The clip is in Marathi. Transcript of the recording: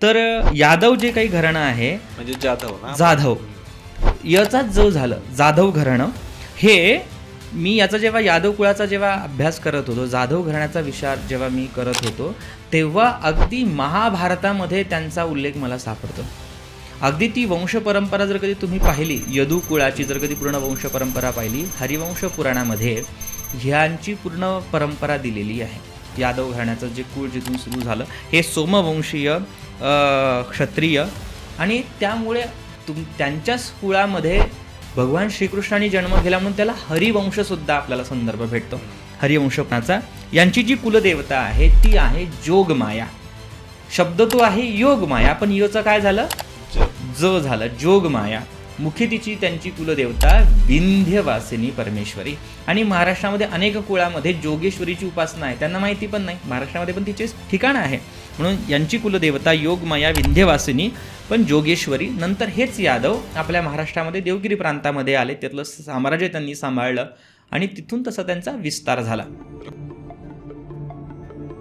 तर यादव जे काही घराणं आहे म्हणजे जाधव ना. जाधव याचा जो झालं जाधव घराणं हे मी याचा जेव्हा यादव कुळाचा जेव्हा अभ्यास करत होतो, जाधव घराण्याचा विचार जेव्हा मी करत होतो, तेव्हा अगदी महाभारतामध्ये त्यांचा उल्लेख मला सापडतो. अगदी ती वंश परंपरा जर कधी तुम्ही पाहिली, यदू कुळाची जर कधी पूर्ण वंश परंपरा पाहिली, हरिवंश पुराणामध्ये ह्यांची पूर्ण परंपरा दिलेली आहे. यादव घराण्याचं जे कुळ जिथून सुरू झालं हे सोमवंशीय क्षत्रिय, आणि त्यामुळे त्यांच्याच कुळामध्ये भगवान श्रीकृष्णाने जन्म घेतला म्हणून त्याला हरिवंशसुद्धा आपल्याला संदर्भ भेटतो. हरिवंशपणाचा यांची जी कुलदेवता आहे ती आहे जोगमाया. शब्द तो आहे योगमाया, पण योचं काय झालं, ज झालं, जोगमाया. मुखी तिची त्यांची कुलदेवता विंध्यवासिनी परमेश्वरी. आणि महाराष्ट्रामध्ये अनेक कुळामध्ये जोगेश्वरीची उपासना आहे, त्यांना माहिती पण नाही, महाराष्ट्रामध्ये पण तिचे ठिकाण आहे. म्हणून यांची कुलदेवता योगमाया विंध्यवासिनी पण जोगेश्वरी. नंतर हेच यादव आपल्या महाराष्ट्रामध्ये देवगिरी प्रांतामध्ये आले, त्यातलं साम्राज्य त्यांनी सांभाळलं आणि तिथून तसा त्यांचा विस्तार झाला.